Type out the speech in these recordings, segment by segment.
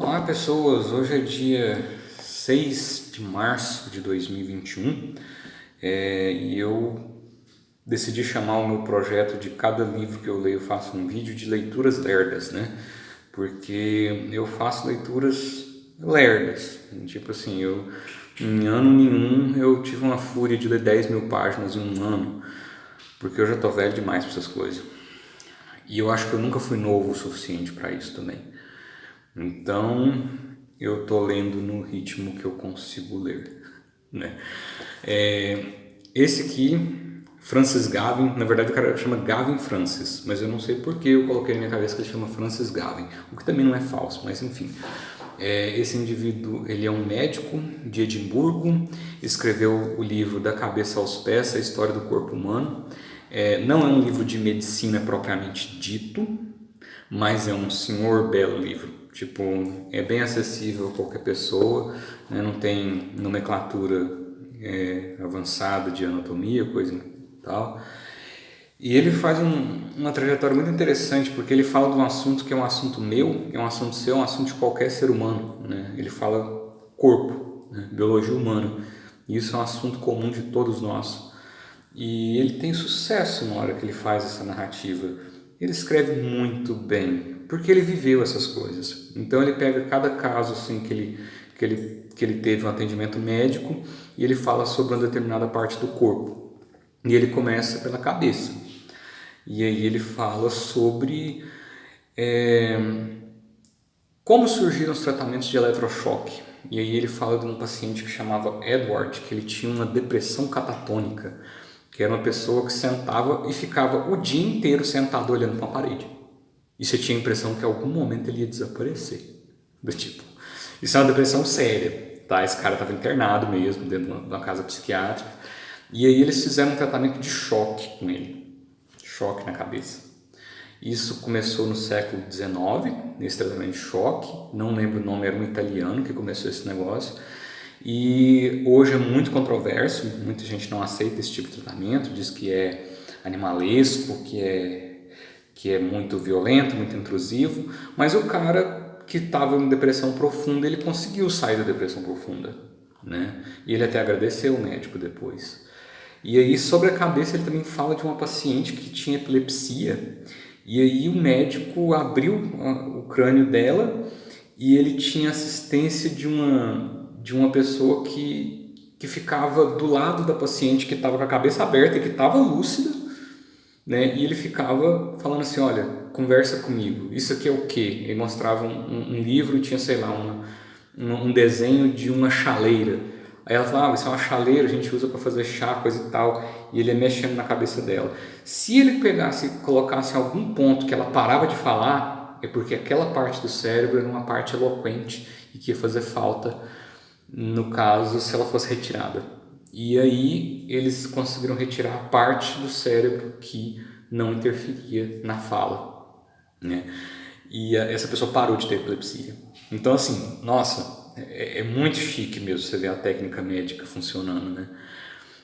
Olá pessoas, hoje é dia 6 de março de 2021 e eu decidi chamar o meu projeto de cada livro que eu leio eu faço um vídeo de leituras lerdas, né? Porque eu faço leituras lerdas, tipo assim, em ano nenhum eu tive uma fúria de ler 10 mil páginas em um ano, porque eu já tô velho demais para essas coisas. E eu acho que eu nunca fui novo o suficiente para isso também. Então, eu tô lendo no ritmo que eu consigo ler, né? Esse aqui, Francis Gavin, na verdade o cara chama Gavin Francis, mas eu não sei por que eu coloquei na minha cabeça que ele chama Francis Gavin, o que também não é falso, mas enfim. Esse indivíduo, ele é um médico de Edimburgo, escreveu o livro Da Cabeça aos Pés, a História do Corpo Humano. Não é um livro de medicina propriamente dito, mas é um senhor belo livro. Tipo, é bem acessível a qualquer pessoa, né? Não tem nomenclatura avançada de anatomia, coisa e tal. E ele faz uma trajetória muito interessante, porque ele fala de um assunto que é um assunto meu, é um assunto seu, é um assunto de qualquer ser humano, né? Ele fala corpo, né? Biologia humana. E isso é um assunto comum de todos nós. E ele tem sucesso na hora que ele faz essa narrativa. Ele escreve muito bem, porque ele viveu essas coisas. Então ele pega cada caso assim que ele teve um atendimento médico e ele fala sobre uma determinada parte do corpo. E ele começa pela cabeça. E aí ele fala sobre como surgiram os tratamentos de eletrochoque. E aí ele fala de um paciente que chamava Edward, que ele tinha uma depressão catatônica, que era uma pessoa que sentava e ficava o dia inteiro sentado olhando para a parede. E você tinha a impressão que em algum momento ele ia desaparecer. Do tipo, isso é uma depressão séria, tá? Esse cara estava internado mesmo, dentro de uma casa psiquiátrica. E aí eles fizeram um tratamento de choque com ele. Choque na cabeça. Isso começou no século XIX, nesse tratamento de choque. Não lembro o nome, era um italiano que começou esse negócio. E hoje é muito controverso, muita gente não aceita esse tipo de tratamento, diz que é animalesco, que é muito violento, muito intrusivo, mas o cara que estava em depressão profunda, ele conseguiu sair da depressão profunda, né? E ele até agradeceu o médico depois. E aí sobre a cabeça ele também fala de uma paciente que tinha epilepsia, e aí o médico abriu o crânio dela e ele tinha assistência de uma pessoa que ficava do lado da paciente que estava com a cabeça aberta e que estava lúcida, né? E ele ficava falando assim, olha, conversa comigo, isso aqui é o quê? Ele mostrava um livro e tinha, sei lá, um desenho de uma chaleira. Aí ela falava, isso é uma chaleira, a gente usa para fazer chá, coisa e tal. E ele ia mexendo na cabeça dela. Se ele pegasse e colocasse em algum ponto que ela parava de falar, é porque aquela parte do cérebro era uma parte eloquente e que ia fazer falta, no caso, se ela fosse retirada. E aí eles conseguiram retirar a parte do cérebro que não interferia na fala, né? E essa pessoa parou de ter epilepsia. Então, assim, nossa, é muito chique mesmo você ver a técnica médica funcionando, né?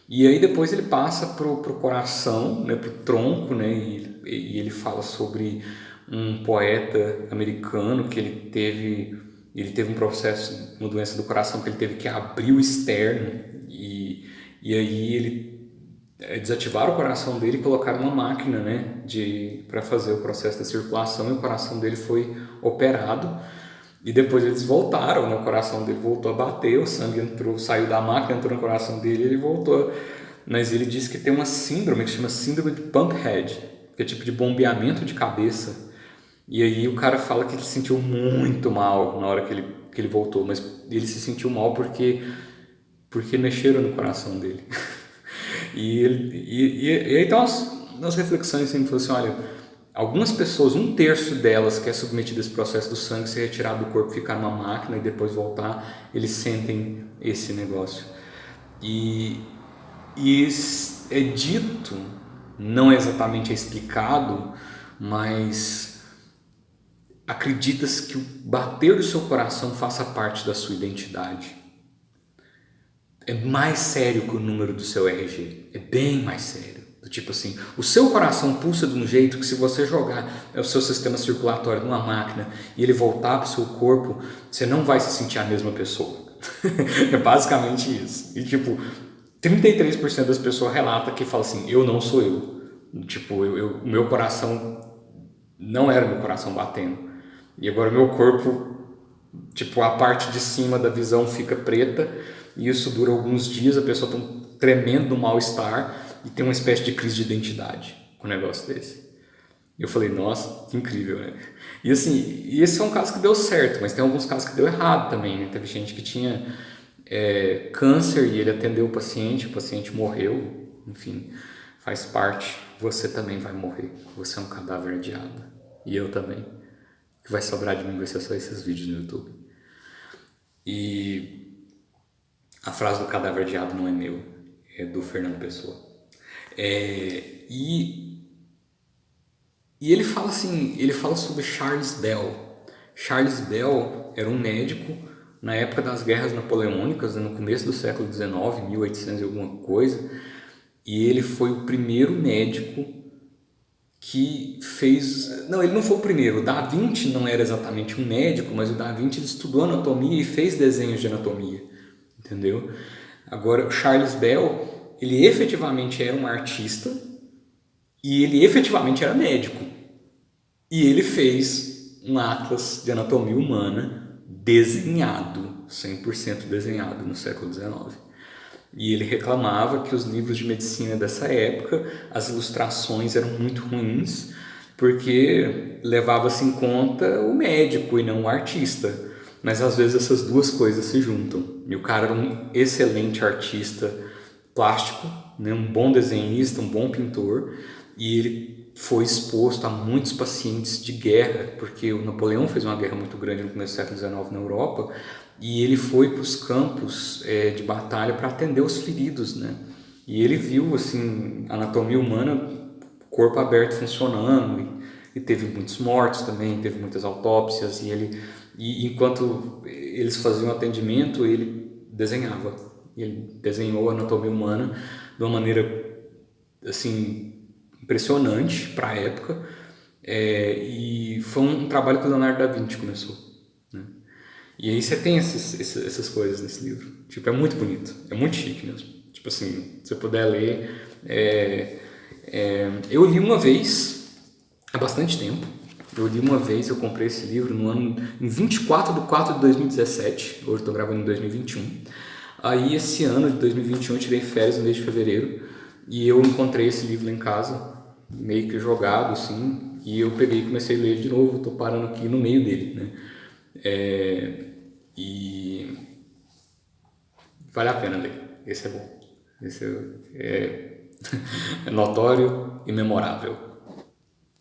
E aí depois ele passa pro coração, né, pro tronco, né? E ele fala sobre um poeta americano que ele teve um processo, uma doença do coração que ele teve que abrir o externo e aí ele desativaram o coração dele e colocaram uma máquina, né, para fazer o processo da circulação, e o coração dele foi operado. E depois eles voltaram, né? O coração dele voltou a bater, o sangue entrou, saiu da máquina, entrou no coração dele e ele voltou. Mas ele disse que tem uma síndrome que se chama síndrome de Pumphead, que é tipo de bombeamento de cabeça. E aí o cara fala que ele se sentiu muito mal na hora que ele voltou, mas ele se sentiu mal porque mexeram no coração dele. E aí tem umas reflexões assim, que assim, olha, algumas pessoas, um terço delas que é submetido a esse processo do sangue ser retirado do corpo, ficar numa máquina e depois voltar, eles sentem esse negócio. E é dito, não exatamente é explicado, mas acredita-se que o bater do seu coração faça parte da sua identidade. É mais sério que o número do seu RG, é bem mais sério. Do tipo assim, o seu coração pulsa de um jeito que se você jogar o seu sistema circulatório numa máquina e ele voltar para o seu corpo, você não vai se sentir a mesma pessoa. É basicamente isso. E tipo, 33% das pessoas relata que fala assim, eu não sou eu. Tipo, o meu coração não era meu coração batendo. E agora o meu corpo, tipo, a parte de cima da visão fica preta e isso dura alguns dias, a pessoa tem um tremendo mal-estar e tem uma espécie de crise de identidade com um negócio desse. E eu falei, nossa, que incrível, né? E assim, esse é um caso que deu certo, mas tem alguns casos que deu errado também, né? Teve gente que tinha câncer e ele atendeu o paciente morreu, enfim, faz parte. Você também vai morrer, você é um cadáver adiado. E eu também. O que vai sobrar de mim vai ser só esses vídeos no YouTube. E a frase do cadáver adiado não é meu, é do Fernando Pessoa. E ele fala assim, ele fala sobre Charles Bell. Charles Bell era um médico na época das guerras napoleônicas, no começo do século XIX, 1800 e alguma coisa, e ele foi o primeiro médico que fez... Não, ele não foi o primeiro, o Da Vinci não era exatamente um médico, mas o Da Vinci ele estudou anatomia e fez desenhos de anatomia, entendeu? Agora, o Charles Bell, ele efetivamente era um artista e ele efetivamente era médico. E ele fez um atlas de anatomia humana desenhado, 100% desenhado no século XIX. E ele reclamava que os livros de medicina dessa época, as ilustrações eram muito ruins, porque levava-se em conta o médico e não o artista. Mas às vezes essas duas coisas se juntam. E o cara era um excelente artista plástico, né? Um bom desenhista, um bom pintor, e ele foi exposto a muitos pacientes de guerra, porque o Napoleão fez uma guerra muito grande no começo do século XIX na Europa, e ele foi para os campos de batalha para atender os feridos, né? E ele viu assim a anatomia humana, corpo aberto funcionando, e teve muitos mortos também, teve muitas autópsias, e enquanto eles faziam atendimento, ele desenhava. Ele desenhou a anatomia humana de uma maneira assim impressionante para a época, e foi um trabalho que o Leonardo da Vinci começou, né? E aí você tem essas coisas nesse livro. Tipo, é muito bonito, é muito chique mesmo. Tipo assim, se você puder ler. Eu li uma vez, há bastante tempo. Eu li uma vez, eu comprei esse livro em 24/4/2017. Hoje estou gravando em 2021. Aí esse ano de 2021 eu tirei férias no mês de fevereiro e eu encontrei esse livro lá em casa, meio que jogado assim, e eu peguei e comecei a ler de novo. Estou parando aqui no meio dele, né? E vale a pena ler. Esse é bom. Esse é notório e memorável.